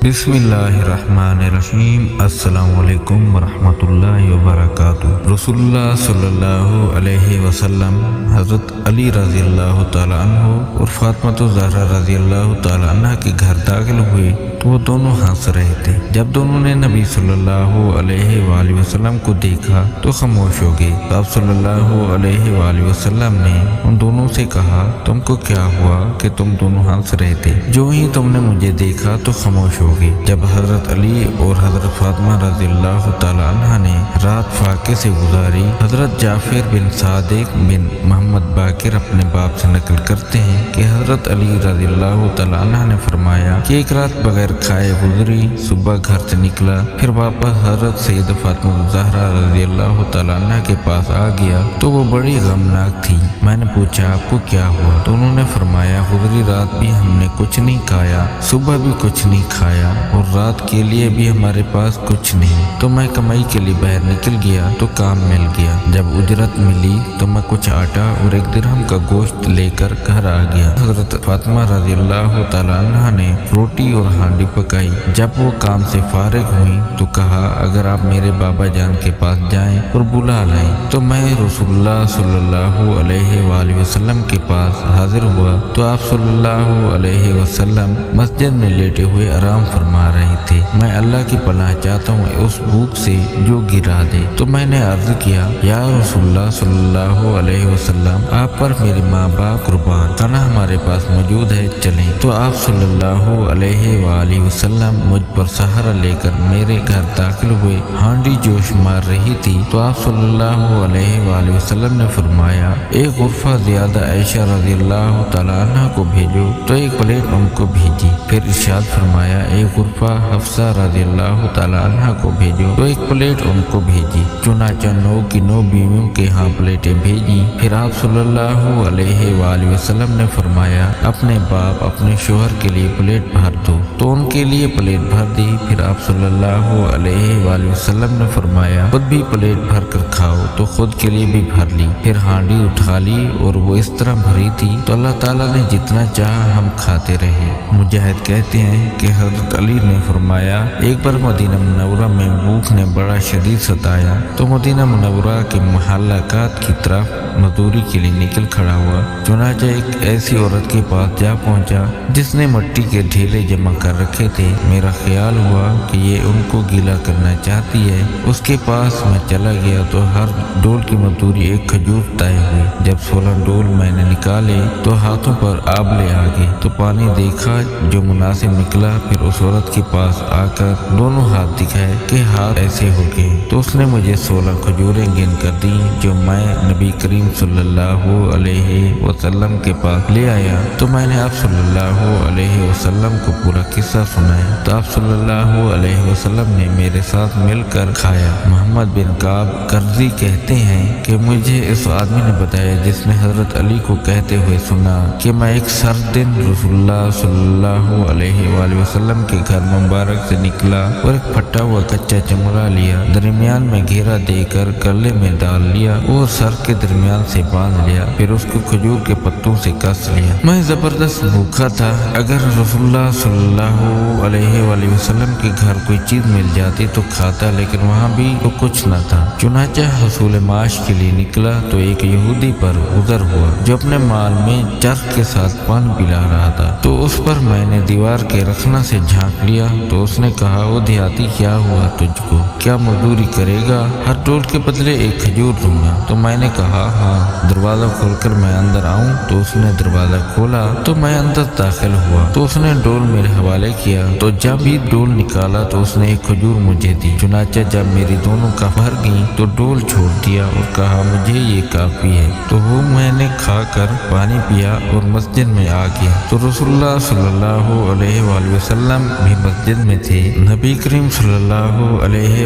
بسم اللہ الرحمن الرحیم۔ السلام علیکم ورحمۃ اللہ وبرکاتہ۔ رسول اللہ صلی اللہ علیہ وسلم حضرت علی رضی اللہ تعالیٰ عنہ اور فاطمہ الزہرا رضی اللہ تعالیٰ عنہ کے گھر داخل ہوئے تو وہ دونوں ہنس رہے تھے۔ جب دونوں نے نبی صلی اللہ علیہ وآلہ وسلم کو دیکھا تو خاموش ہو گئے۔ آپ صلی اللہ علیہ وآلہ وسلم نے ان دونوں سے کہا، تم کو کیا ہوا کہ تم دونوں ہنس رہے تھے؟ جو ہی تم نے مجھے دیکھا تو خاموش ہو گئے۔ جب حضرت علی اور حضرت فاطمہ رضی اللہ تعالیٰ عنہ نے رات فاقے سے گزاری، حضرت جعفر بن صادق بن محمد باقر اپنے باپ سے نقل کرتے ہیں کہ حضرت علی رضی اللہ تعالیٰ عنہ نے فرمایا کہ ایک رات بغیر کھائے گزری، صبح گھر سے نکلا، پھر واپس حضرت سید فاطمہ الزہرا رضی اللہ تعالیٰ عنہ کے پاس آ گیا تو وہ بڑی غمناک تھی۔ میں نے پوچھا، آپ کو کیا ہوا؟ تو انہوں نے فرمایا، گزری رات بھی ہم نے کچھ نہیں کھایا، صبح بھی کچھ نہیں کھایا اور رات کے لیے بھی ہمارے پاس کچھ نہیں، تو میں کمائی کے لیے باہر نکل گیا تو کام مل گیا۔ جب اجرت ملی تو میں کچھ آٹا اور 1 درہم کا گوشت لے کر گھر آ گیا۔ حضرت فاطمہ رضی اللہ تعالیٰ عنہ نے روٹی اور ہانڈی پکائی۔ جب وہ کام سے فارغ ہوئی تو کہا، اگر آپ میرے بابا جان کے پاس جائیں اور بلا لائیں۔ تو میں رسول اللہ صلی اللہ علیہ وآلہ وسلم کے پاس حاضر ہوا تو آپ صلی اللہ علیہ وسلم مسجد میں لیٹے ہوئے آرام فرما رہے تھے۔ میں اللہ کی پناہ چاہتا ہوں اس بھوک سے جو گرا دے۔ تو میں نے عرض کیا، یا رسول اللہ صلی اللہ علیہ وسلم، آپ پر میرے ماں باپ قربان، کھانا ہمارے پاس موجود ہے، چلیں۔ تو آپ صلی اللہ علیہ وآلہ وسلم مجھ پر سہارا لے کر میرے گھر داخل ہوئے۔ ہانڈی جوش مار رہی تھی تو آپ صلی اللہ علیہ وآلہ وسلم نے فرمایا، ایک غرفہ زیادہ عائشہ رضی اللہ تعالیٰ عنہ کو بھیجو، تو 1 پلیٹ ان کو بھیجی۔ پھر ارشاد فرمایا، ایک غرفہ حفصہ رضی اللہ تعالیٰ عنہ کو بھیجو، تو 1 پلیٹ ان کو بھیجی۔ چنانچہ 9 کی 9 بیویوں کے ہاں پلیٹیں بھیجی۔ پھر آپ صلی اللہ علیہ وآلہ وسلم نے فرمایا، اپنے باپ اپنے شوہر کے لیے پلیٹ بھر دو، تو ان کے لیے پلیٹ بھر دی۔ پھر آپ صلی اللہ علیہ وآلہ وسلم نے فرمایا، خود بھی پلیٹ بھر کر کھاؤ، تو خود کے لیے بھی بھر لی۔ پھر ہانڈی اٹھا لی اور وہ اس طرح بھری تھی تو اللہ تعالیٰ نے جتنا چاہا ہم کھاتے رہے۔ مجاہد کہتے ہیں کہ حضرت علی نے فرمایا، ایک بار مدینہ منورہ میں بھوک نے بڑا شدید ستایا تو مدینہ منورہ کے محلات کی طرف مزدوری کے لیے نکل کھڑا ہوا۔ چنانچہ ایک ایسی عورت کے پاس جا پہنچا جس نے مٹی کے ڈھیلے جمع کر رکھے تھے۔ میرا خیال ہوا کہ یہ ان کو گیلا کرنا چاہتی ہے۔ اس کے پاس میں چلا گیا تو ہر ڈول کی مزدوری 1 کھجور طے ہوئی۔ جب 16 ڈول میں نے نکالے تو ہاتھوں پر آبلے آ گئے، تو پانی دیکھا جو مناسب نکلا۔ پھر اس عورت کے پاس آ کر دونوں ہاتھ دکھائے کہ ہاتھ ایسے ہو گئے، تو اس نے مجھے 16 کھجوریں گن کر دیں جو میں نبی کریم صلی اللہ علیہ وسلم کے پاس لے آیا۔ تو میں نے آپ صلی اللہ علیہ وسلم کو پورا قصہ سنایا تو آپ صلی اللہ علیہ وسلم نے میرے ساتھ مل کر کھایا۔ محمد بن کعب کرزی کہتے ہیں کہ مجھے اس آدمی نے بتایا جس نے حضرت علی کو کہتے ہوئے سنا کہ میں ایک سرد دن رسول اللہ صلی اللہ علیہ وآلہ وسلم کے گھر مبارک سے نکلا اور ایک پھٹا ہوا کچا چمڑا لیا، درمیان میں گھیرا دے کر گلے میں ڈال لیا اور سر کے درمیان سے باندھ لیا، پھر اس کو کھجور کے پتوں سے کس لیا۔ میں زبردست بھوکا تھا۔ اگر رسول اللہ صلی اللہ علیہ وآلہ وسلم کے گھر کوئی چیز مل جاتی تو کھاتا، لیکن وہاں بھی تو کچھ نہ تھا۔ چنانچہ حصول معاش کے لیے نکلا تو ایک یہودی پر گزر ہوا جو اپنے مال میں چرخ کے ساتھ پانی پلا رہا تھا، تو اس پر میں نے دیوار کے رخنہ سے جھانک لیا تو اس نے کہا، وہ دیہاتی کیا ہوا تجھ کو؟ کیا مزدوری کرے گا؟ ہر ڈول کے بدلے 1 کھجور دوں گا۔ تو میں نے کہا، ہاں۔ دروازہ کھول کر میں اندر آؤں؟ تو اس نے دروازہ کھولا تو میں اندر داخل ہوا تو اس نے ڈول میرے حوالے کیا، تو جب بھی ڈول نکالا تو اس نے 1 کھجور مجھے دی۔ چنانچہ جب میری دونوں کا بھر گئی تو ڈول چھوڑ دیا اور کہا، مجھے یہ کافی ہے۔ تو وہ میں نے کھا کر پانی پیا اور مسجد میں آ گیا تو رسول اللہ صلی اللہ علیہ وآلہ وسلم بھی مسجد میں تھے۔ نبی کریم صلی اللہ علیہ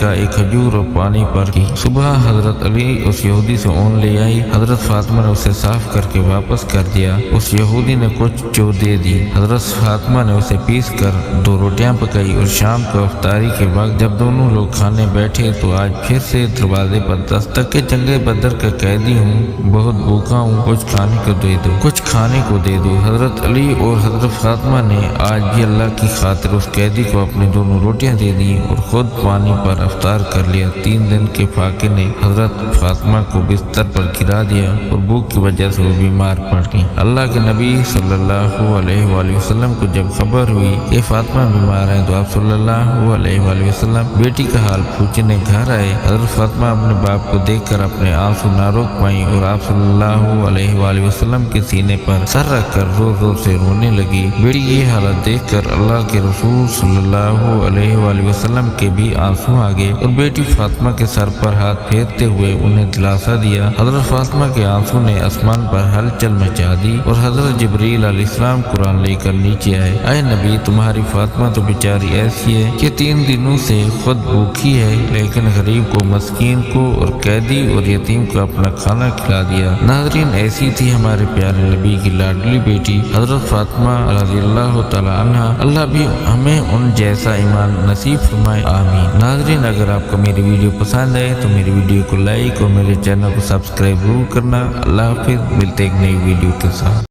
کا ایک کھجور اور پانی پر کی۔ صبح حضرت علی اس یہودی سے اون لے آئی۔ حضرت فاطمہ نے اسے صاف کر کے واپس کر دیا۔ اس یہودی نے کچھ جو دے دی۔ حضرت فاطمہ نے اسے پیس کر 2 روٹیاں پکائی اور شام کو افطاری کے وقت جب دونوں لوگ کھانے بیٹھے تو آج پھر سے دروازے پر دستک کہ جنگ بدر کا قیدی ہوں، بہت بھوکا ہوں، کچھ کھانے کو دے دو۔ حضرت علی اور حضرت فاطمہ نے آج بھی اللہ کی خاطر اس قیدی کو اپنی 2 روٹیاں دے دیں اور خود پانی پر افطار کر لیا۔ 3 دن کے فاقے نے حضرت فاطمہ کو بستر پر گرا دیا اور بھوک کی وجہ سے وہ بیمار پڑ گئی۔ اللہ کے نبی صلی اللہ علیہ وآلہ وسلم کو جب خبر ہوئی کہ فاطمہ بیمار ہے تو آپ صلی اللہ علیہ وآلہ وسلم بیٹی کا حال پوچھنے گھر آئے۔ حضرت فاطمہ اپنے باپ کو دیکھ کر اپنے آنسو نہ روک پائیں اور آپ صلی اللہ علیہ وآلہ وسلم کے سینے پر سر رکھ کر زور زور سے رونے لگی۔ بیٹی یہ حالت دیکھ کر اللہ کے رسول صلی اللہ علیہ وآلہ وسلم کے بھی آنسو آ گئے اور بیٹی فاطمہ کے سر پر ہاتھ پھیرتے ہوئے انہیں دلاسا دیا۔ حضرت فاطمہ کے آنسو نے آسمان پر ہلچل مچا دی اور حضرت جبریل علیہ السلام قرآن لے کر نیچے آئے۔ اے نبی، تمہاری فاطمہ تو بیچاری ایسی ہے کہ 3 دنوں سے خود بھوکی ہے، لیکن غریب کو، مسکین کو اور قیدی اور یتیم کو اپنا کھانا کھلا دیا۔ ناظرین، ایسی تھی ہمارے پیارے نبی کی لاڈلی بیٹی حضرت فاطمہ رضی اللہ تعالی عنہا۔ اللہ بھی ہمیں ان جیسا ایمان نصیب فرمائے، آمین۔ ناظرین، اگر آپ کو میری ویڈیو پسند آئے تو میری ویڈیو کو لائک اور میرے چینل کو سبسکرائب ضرور کرنا۔ اللہ حافظ، ملتے ایک نئی ویڈیو کے ساتھ۔